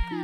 Well,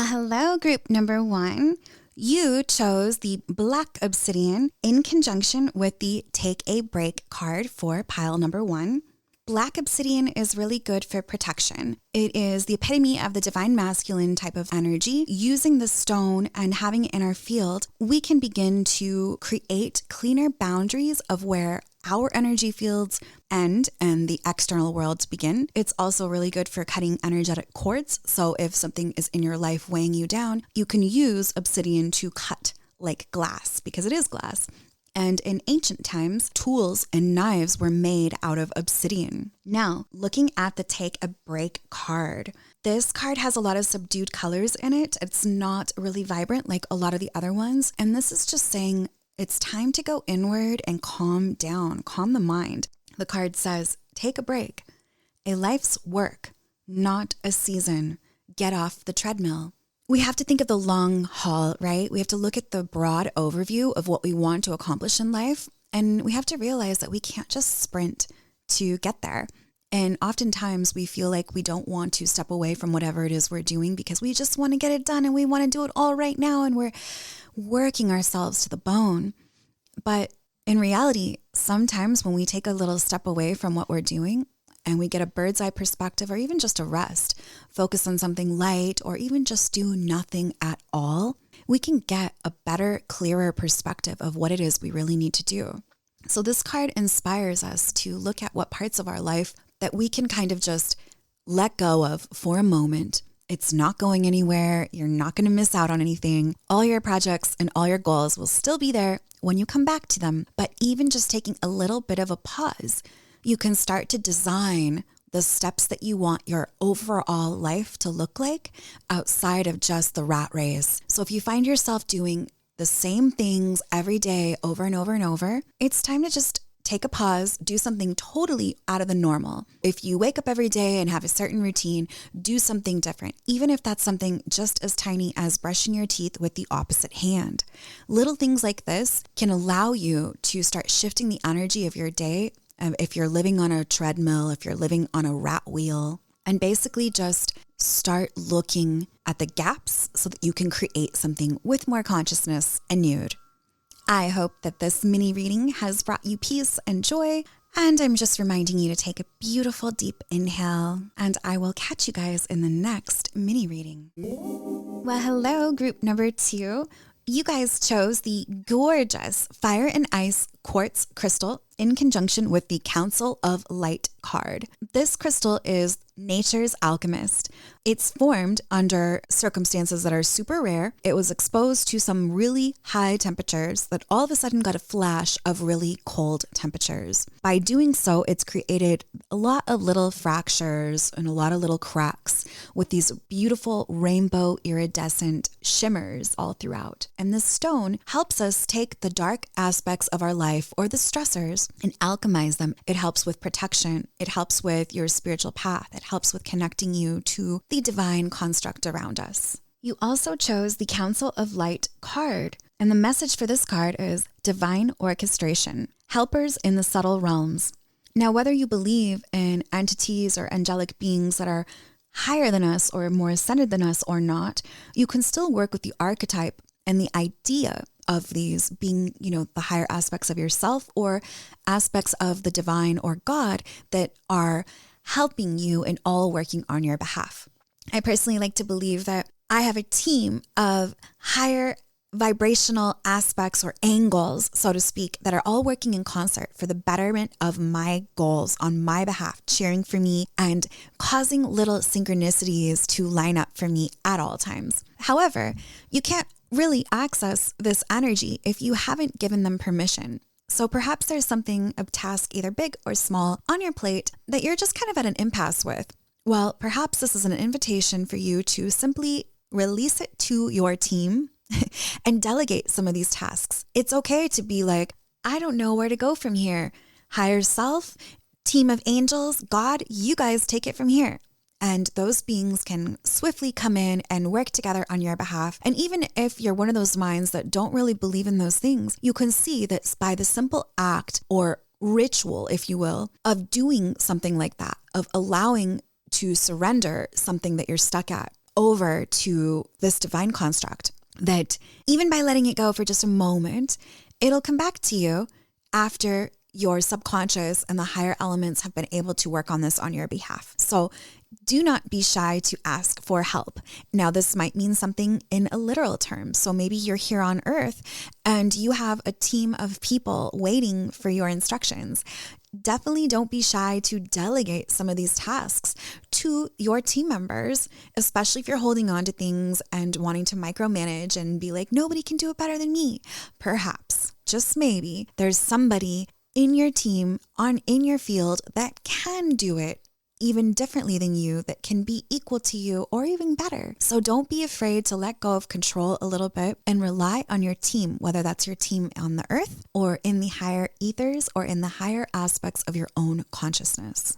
hello, group number 1. You chose the Black Obsidian in conjunction with the Take a Break card for pile number 1. Black Obsidian is really good for protection. It is the epitome of the divine masculine type of energy. Using the stone and having it in our field, we can begin to create cleaner boundaries of where our energy fields end and the external worlds begin. It's also really good for cutting energetic cords. So if something is in your life weighing you down, you can use obsidian to cut like glass, because it is glass. And in ancient times, tools and knives were made out of obsidian. Now, looking at the Take a Break card, this card has a lot of subdued colors in it. It's not really vibrant like a lot of the other ones. And this is just saying it's time to go inward and calm down, calm the mind. The card says, take a break, a life's work, not a season. Get off the treadmill. We have to think of the long haul, right? We have to look at the broad overview of what we want to accomplish in life. And we have to realize that we can't just sprint to get there. And oftentimes we feel like we don't want to step away from whatever it is we're doing because we just want to get it done and we want to do it all right now. And we're working ourselves to the bone. But in reality, sometimes when we take a little step away from what we're doing, and we get a bird's eye perspective or even just a rest, focus on something light or even just do nothing at all, we can get a better, clearer perspective of what it is we really need to do. So this card inspires us to look at what parts of our life that we can kind of just let go of for a moment. It's not going anywhere. You're not going to miss out on anything. All your projects and all your goals will still be there when you come back to them. But even just taking a little bit of a pause, you can start to design the steps that you want your overall life to look like outside of just the rat race. So if you find yourself doing the same things every day over and over and over, it's time to just take a pause, do something totally out of the normal. If you wake up every day and have a certain routine, do something different, even if that's something just as tiny as brushing your teeth with the opposite hand. Little things like this can allow you to start shifting the energy of your day. If you're living on a treadmill, if you're living on a rat wheel, and basically just start looking at the gaps so that you can create something with more consciousness anew. I hope that this mini reading has brought you peace and joy, and I'm just reminding you to take a beautiful deep inhale, and I will catch you guys in the next mini reading. Well, hello, group number 2. You guys chose the gorgeous Fire and Ice Quartz Crystal in conjunction with the Council of Light card. This crystal is nature's alchemist. It's formed under circumstances that are super rare. It was exposed to some really high temperatures that all of a sudden got a flash of really cold temperatures. By doing so, it's created a lot of little fractures and a lot of little cracks with these beautiful rainbow iridescent shimmers all throughout. And this stone helps us take the dark aspects of our life or the stressors and alchemize them. It helps with protection. It helps with your spiritual path. It helps with connecting you to the divine construct around us. You also chose the Council of Light card, and the message for this card is divine orchestration, helpers in the subtle realms. Now, whether you believe in entities or angelic beings that are higher than us or more ascended than us or not, you can still work with the archetype and the idea of these being, the higher aspects of yourself or aspects of the divine or God that are helping you and all working on your behalf. I personally like to believe that I have a team of higher vibrational aspects or angles, so to speak, that are all working in concert for the betterment of my goals on my behalf, cheering for me and causing little synchronicities to line up for me at all times. However, you can't really access this energy if you haven't given them permission. So perhaps there's something, a task either big or small on your plate that you're just kind of at an impasse with. Well, perhaps this is an invitation for you to simply release it to your team and delegate some of these tasks. It's okay to be like, I don't know where to go from here. Higher self, Team of angels, God, you guys take it from here. And those beings can swiftly come in and work together on your behalf. And even if you're one of those minds that don't really believe in those things, you can see that by the simple act or ritual, if you will, of doing something like that, of allowing to surrender something that you're stuck at over to this divine construct, that even by letting it go for just a moment, it'll come back to you after your subconscious and the higher elements have been able to work on this on your behalf. So do not be shy to ask for help. Now, this might mean something in a literal term. So maybe you're here on earth and you have a team of people waiting for your instructions. Definitely don't be shy to delegate some of these tasks to your team members, especially if you're holding on to things and wanting to micromanage and be like, nobody can do it better than me. Perhaps, just maybe, there's somebody in your team, in your field that can do it even differently than you, that can be equal to you or even better. So don't be afraid to let go of control a little bit and rely on your team, whether that's your team on the earth or in the higher ethers or in the higher aspects of your own consciousness.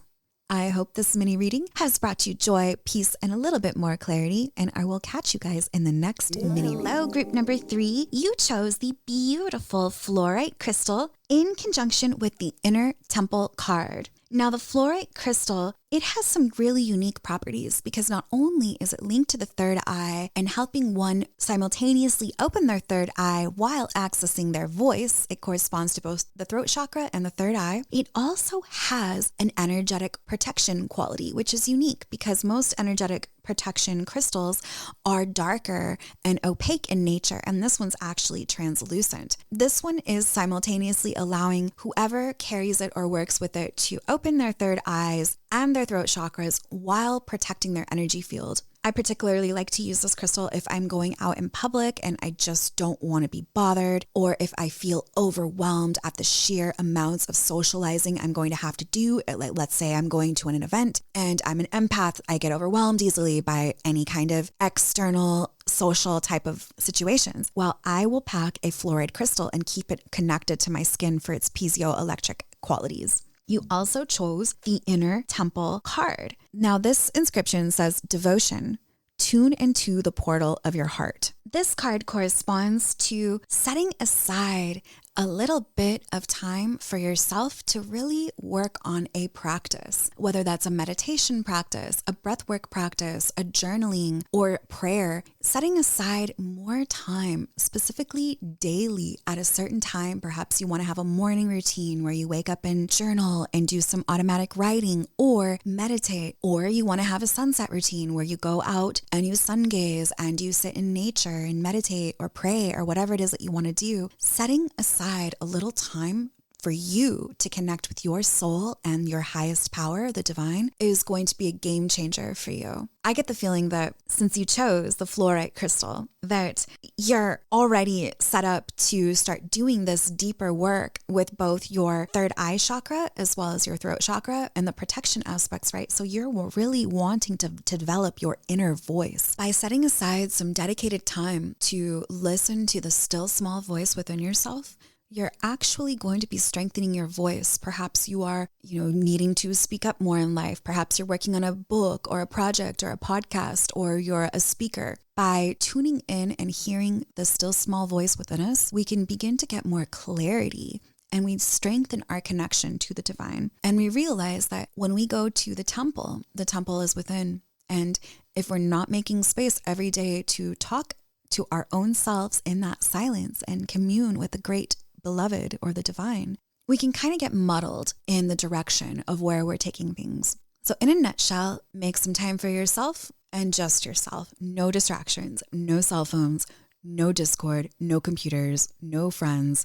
I hope this mini reading has brought you joy, peace, and a little bit more clarity, and I will catch you guys in the next mini reading. Hello, group number 3. You chose the beautiful fluorite crystal in conjunction with the inner temple card. Now, the fluorite crystal, it has some really unique properties because not only is it linked to the third eye and helping one simultaneously open their third eye while accessing their voice, it corresponds to both the throat chakra and the third eye. It also has an energetic protection quality, which is unique because most energetic protection crystals are darker and opaque in nature, and this one's actually translucent. This one is simultaneously allowing whoever carries it or works with it to open their third eyes and their throat chakras while protecting their energy field. I particularly like to use this crystal if I'm going out in public and I just don't want to be bothered, or if I feel overwhelmed at the sheer amounts of socializing I'm going to have to do. Like, let's say I'm going to an event and I'm an empath. I get overwhelmed easily by any kind of external social type of situations. Well, I will pack a fluoride crystal and keep it connected to my skin for its piezoelectric qualities. You also chose the inner temple card. Now, this inscription says devotion. Tune into the portal of your heart. This card corresponds to setting aside a little bit of time for yourself to really work on a practice, whether that's a meditation practice, a breathwork practice, a journaling, or prayer. Setting aside more time, specifically daily at a certain time. Perhaps you want to have a morning routine where you wake up and journal and do some automatic writing or meditate, or you want to have a sunset routine where you go out and you sun gaze and you sit in nature and meditate or pray or whatever it is that you want to do. Setting aside a little time for you to connect with your soul and your highest power, the divine, is going to be a game changer for you. I get the feeling that since you chose the fluorite crystal, that you're already set up to start doing this deeper work with both your third eye chakra as well as your throat chakra and the protection aspects, right? So you're really wanting to develop your inner voice by setting aside some dedicated time to listen to the still small voice within yourself. You're actually going to be strengthening your voice. Perhaps you are, needing to speak up more in life. Perhaps you're working on a book or a project or a podcast, or you're a speaker. By tuning in and hearing the still small voice within us, we can begin to get more clarity and we strengthen our connection to the divine. And we realize that when we go to the temple is within. And if we're not making space every day to talk to our own selves in that silence and commune with the great beloved or the divine, we can kind of get muddled in the direction of where we're taking things. So in a nutshell, make some time for yourself and just yourself. No distractions, no cell phones, no Discord, no computers, no friends,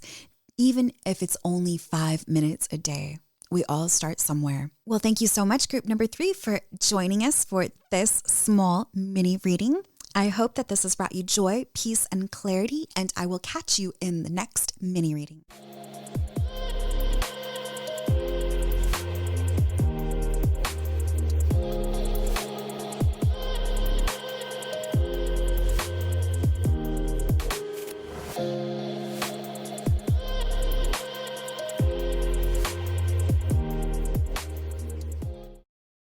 even if it's only 5 minutes a day. We all start somewhere. Well, thank you so much, group number 3, for joining us for this small mini reading. I hope that this has brought you joy, peace, and clarity, and I will catch you in the next mini reading.